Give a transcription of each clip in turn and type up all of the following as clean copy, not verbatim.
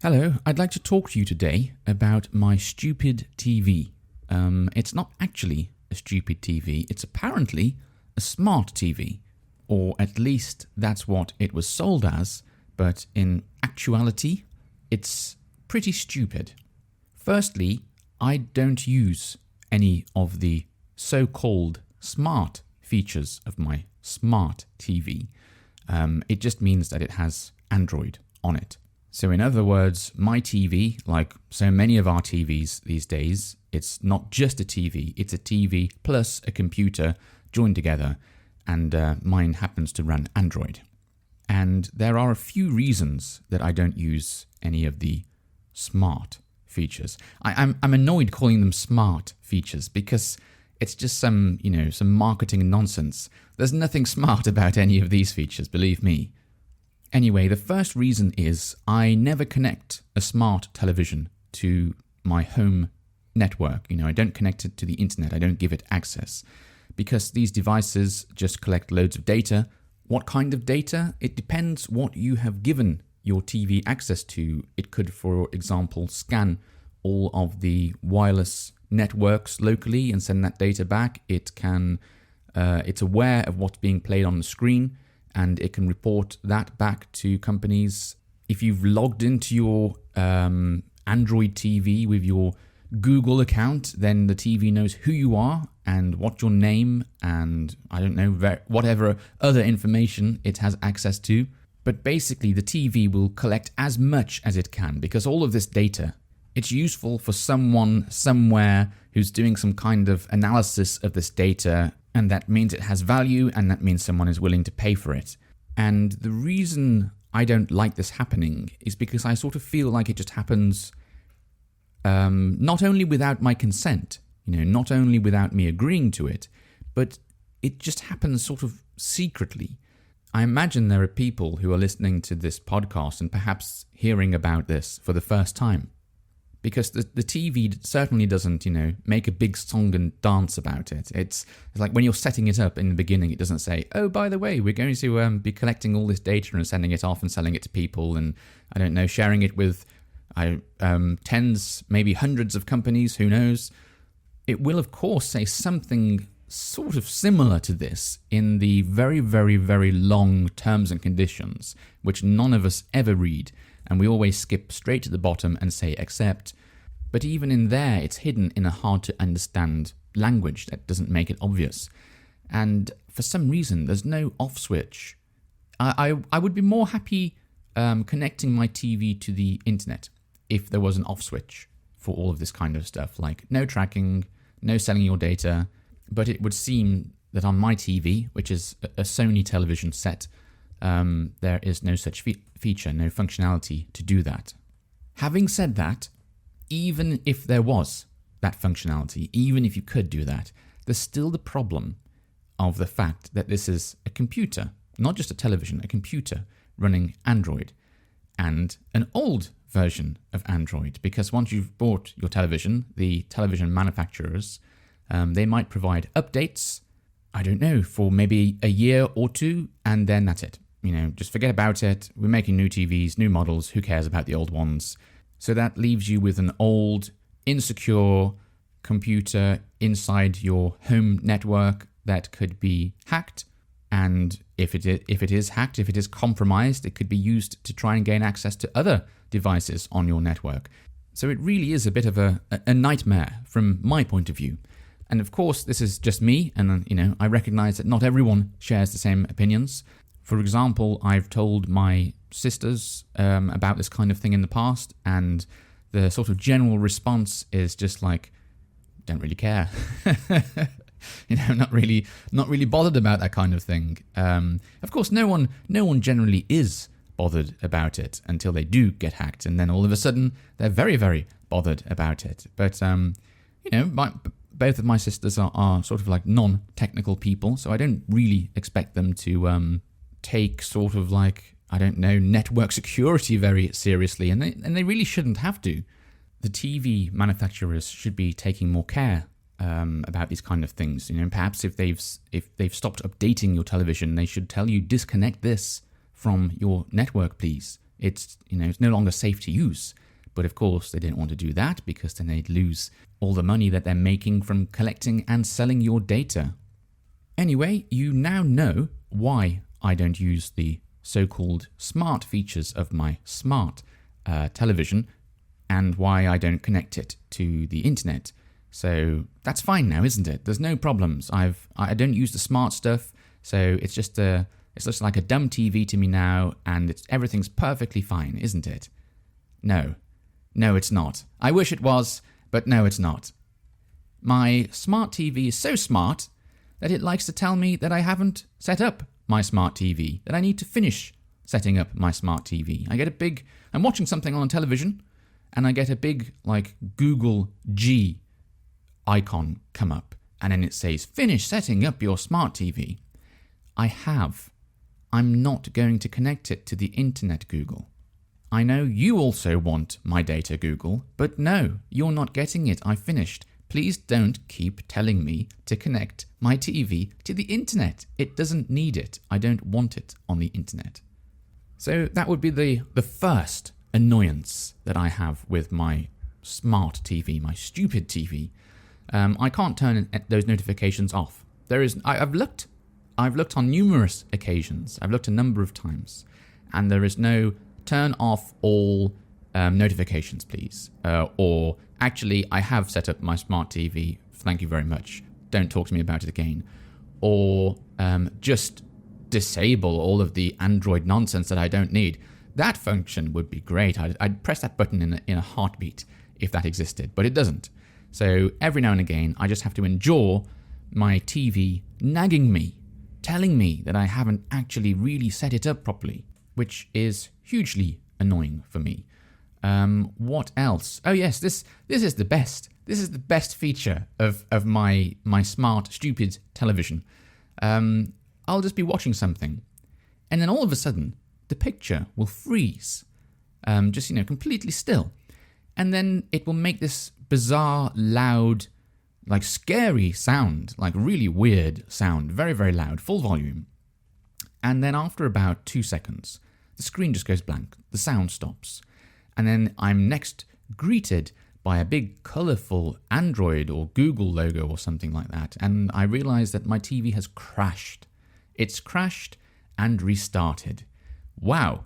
Hello, I'd like to talk to you today about my stupid TV. It's not actually a stupid TV, it's apparently a smart TV. Or at least that's what it was sold as, but in actuality, it's pretty stupid. Firstly, I don't use any of the so-called smart features of my smart TV. It just means that it has Android on it. So in other words, my TV, like so many of our TVs these days, it's not just a TV, it's a TV plus a computer joined together, and mine happens to run Android. And there are a few reasons that I don't use any of the smart features. I'm annoyed calling them smart features because it's just some marketing nonsense. There's nothing smart about any of these features, believe me. Anyway, the first reason is I never connect a smart television to my home network. I don't connect it to the internet. I don't give it access because these devices just collect loads of data. What kind of data? It depends what you have given your TV access to. It could, for example, scan all of the wireless networks locally and send that data back. It's aware of what's being played on the screen, and it can report that back to companies. If you've logged into your Android TV with your Google account, then the TV knows who you are and what your name and, whatever other information it has access to. But basically, the TV will collect as much as it can because all of this data, it's useful for someone somewhere who's doing some kind of analysis of this data, and that means it has value, and that means someone is willing to pay for it. And the reason I don't like this happening is because I sort of feel like it just happens not only without my consent, not only without me agreeing to it, but it just happens sort of secretly. I imagine there are people who are listening to this podcast and perhaps hearing about this for the first time. Because the TV certainly doesn't, make a big song and dance about it. It's like when you're setting it up in the beginning, it doesn't say, oh, by the way, we're going to be collecting all this data and sending it off and selling it to people and, sharing it with tens, maybe hundreds of companies, who knows. It will, of course, say something sort of similar to this in the very, very, very long terms and conditions, which none of us ever read. And we always skip straight to the bottom and say accept. But even in there, it's hidden in a hard to understand language that doesn't make it obvious. And for some reason, there's no off switch. I would be more happy connecting my TV to the internet if there was an off switch for all of this kind of stuff, like no tracking, no selling your data. But it would seem that on my TV, which is a Sony television set, there is no such feature, no functionality to do that. Having said that, even if there was that functionality, even if you could do that, there's still the problem of the fact that this is a computer, not just a television, a computer running Android, and an old version of Android, because once you've bought your television, the television manufacturers, they might provide updates, for maybe a year or two, and then that's it. Just forget about it. We're making new TVs, new models. Who cares about the old ones? So that leaves you with an old, insecure computer inside your home network that could be hacked. And if it is hacked, if it is compromised, it could be used to try and gain access to other devices on your network. So it really is a bit of a nightmare from my point of view. And of course, this is just me. And, I recognize that not everyone shares the same opinions. For example, I've told my sisters about this kind of thing in the past, and the sort of general response is just like, don't really care. Not really bothered about that kind of thing. Of course, no one generally is bothered about it until they do get hacked, and then all of a sudden they're very, very bothered about it. But both of my sisters are sort of like non-technical people, so I don't really expect them to take sort of like, network security very seriously, and they really shouldn't have to. The TV manufacturers should be taking more care about these kind of things. Perhaps if they've stopped updating your television, they should tell you disconnect this from your network, please. It's, it's no longer safe to use. But of course, they didn't want to do that because then they'd lose all the money that they're making from collecting and selling your data. Anyway, you now know why I don't use the so-called smart features of my smart television and why I don't connect it to the internet. So that's fine now, isn't it? There's no problems. I don't use the smart stuff, so it's just like a dumb TV to me now, and everything's perfectly fine, isn't it? No, it's not. I wish it was, but no, it's not. My smart TV is so smart that it likes to tell me that I haven't set up my smart TV, that I need to finish setting up my smart TV. I'm watching something on television, and I get a big, Google G icon come up, and then it says, finish setting up your smart TV. I'm not going to connect it to the internet, Google. I know you also want my data, Google, but no, you're not getting it. I finished. Please don't keep telling me to connect my TV to the internet. It doesn't need it. I don't want it on the internet. So that would be the first annoyance that I have with my smart TV, my stupid TV. I can't turn those notifications off. I've looked on numerous occasions. I've looked a number of times, and there is no turn off all notifications, please. Or actually, I have set up my smart TV. Thank you very much. Don't talk to me about it again. Or just disable all of the Android nonsense that I don't need. That function would be great. I'd press that button in a heartbeat if that existed, but it doesn't. So every now and again, I just have to endure my TV nagging me, telling me that I haven't actually really set it up properly, which is hugely annoying for me. What else? Oh yes, this is the best. This is the best feature of my smart, stupid television. I'll just be watching something, and then all of a sudden, the picture will freeze, just completely still, and then it will make this bizarre, loud, scary sound, really weird sound, very, very loud, full volume. And then after about 2 seconds, the screen just goes blank, the sound stops, and then I'm next greeted by a big colourful Android or Google logo or something like that, and I realise that my TV has crashed. It's crashed and restarted. Wow.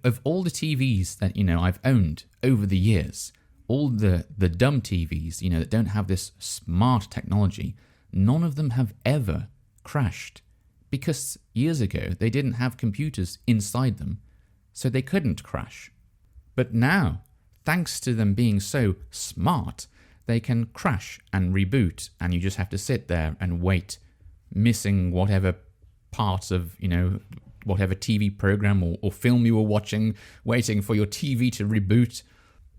Of all the TVs that, I've owned over the years, all the dumb TVs, that don't have this smart technology, none of them have ever crashed. Because years ago, they didn't have computers inside them, so they couldn't crash. But now, thanks to them being so smart, they can crash and reboot, and you just have to sit there and wait, missing whatever parts of, whatever TV program or film you were watching, waiting for your TV to reboot.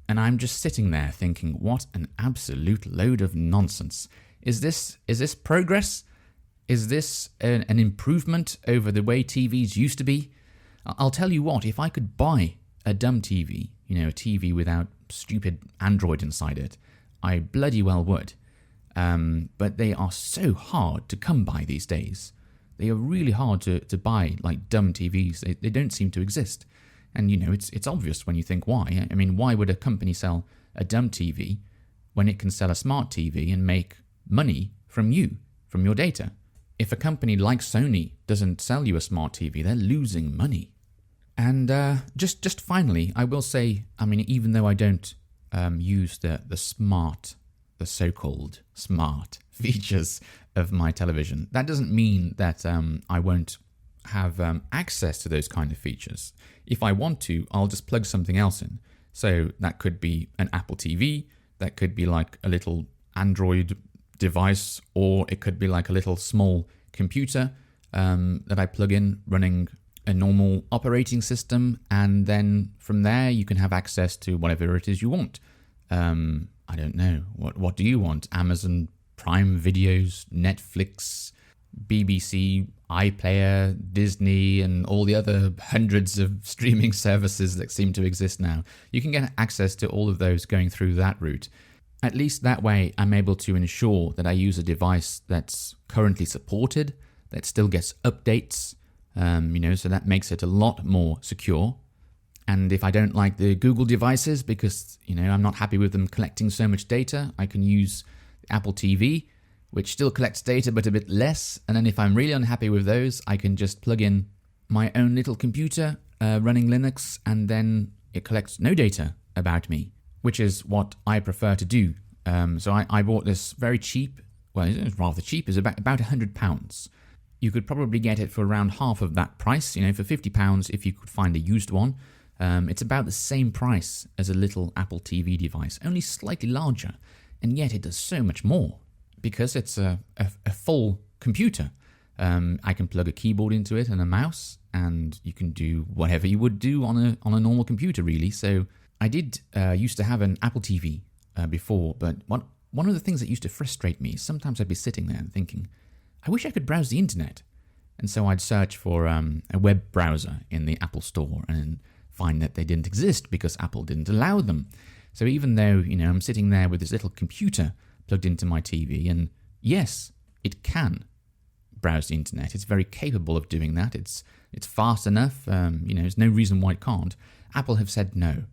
And I'm just sitting there thinking, what an absolute load of nonsense. Is this progress? Is this an improvement over the way TVs used to be? I'll tell you what, if I could buy a dumb TV, a TV without stupid Android inside it, I bloody well would. But they are so hard to come by these days. They are really hard to buy, dumb TVs. They don't seem to exist. And, it's obvious when you think why. I mean, why would a company sell a dumb TV when it can sell a smart TV and make money from you, from your data? If a company like Sony doesn't sell you a smart TV, they're losing money. And just finally, I will say, even though I don't use the so-called smart features of my television, that doesn't mean that I won't have access to those kind of features. If I want to, I'll just plug something else in. So that could be an Apple TV, that could be a little Android device, or it could be a little small computer that I plug in running a normal operating system, and then from there you can have access to whatever it is you want. I don't know, what do you want? Amazon Prime Videos, Netflix, BBC, iPlayer, Disney, and all the other hundreds of streaming services that seem to exist now. You can get access to all of those going through that route. At least that way, I'm able to ensure that I use a device that's currently supported, that still gets updates, so that makes it a lot more secure. And if I don't like the Google devices because, I'm not happy with them collecting so much data, I can use Apple TV, which still collects data but a bit less. And then if I'm really unhappy with those, I can just plug in my own little computer running Linux, and then it collects no data about me, which is what I prefer to do. So I bought this very cheap, well, it's rather cheap, it's about £100. You could probably get it for around half of that price, for £50 if you could find a used one. It's about the same price as a little Apple TV device, only slightly larger, and yet it does so much more because it's a full computer. I can plug a keyboard into it and a mouse, and you can do whatever you would do on a normal computer, really. So I did used to have an Apple TV before, but one of the things that used to frustrate me, sometimes I'd be sitting there and thinking, I wish I could browse the internet. And so I'd search for a web browser in the Apple Store and find that they didn't exist because Apple didn't allow them. So even though, I'm sitting there with this little computer plugged into my TV, and yes, it can browse the internet. It's very capable of doing that. It's fast enough. There's no reason why it can't. Apple have said no.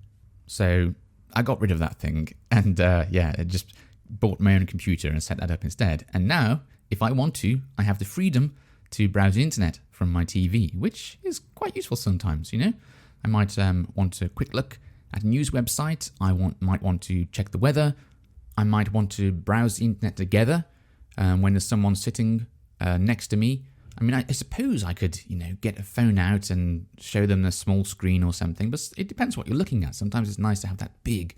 So I got rid of that thing, and I just bought my own computer and set that up instead. And now, if I want to, I have the freedom to browse the internet from my TV, which is quite useful sometimes, I might want a quick look at a news website. I might want to check the weather. I might want to browse the internet together when there's someone sitting next to me. I mean, I suppose I could, get a phone out and show them the small screen or something, but it depends what you're looking at. Sometimes it's nice to have that big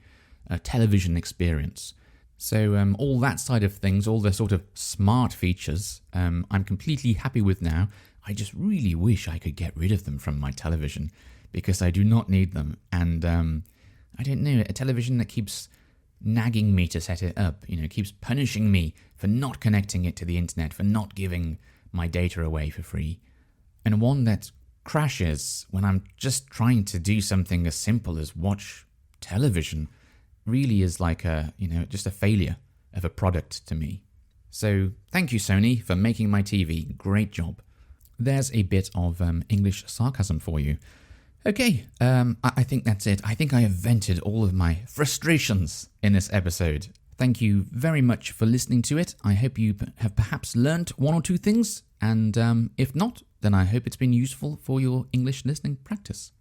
television experience. So all that side of things, all the sort of smart features, I'm completely happy with now. I just really wish I could get rid of them from my television because I do not need them. And I don't know, a television that keeps nagging me to set it up, keeps punishing me for not connecting it to the internet, for not giving my data away for free, and one that crashes when I'm just trying to do something as simple as watch television, really is like just a failure of a product to me. So thank you, Sony, for making my TV. Great job. There's a bit of English sarcasm for you. Okay, I think that's it. I think I have vented all of my frustrations in this episode. Thank you very much for listening to it. I hope you have perhaps learnt one or two things, and if not, then I hope it's been useful for your English listening practice.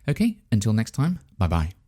Okay, until next time, bye-bye.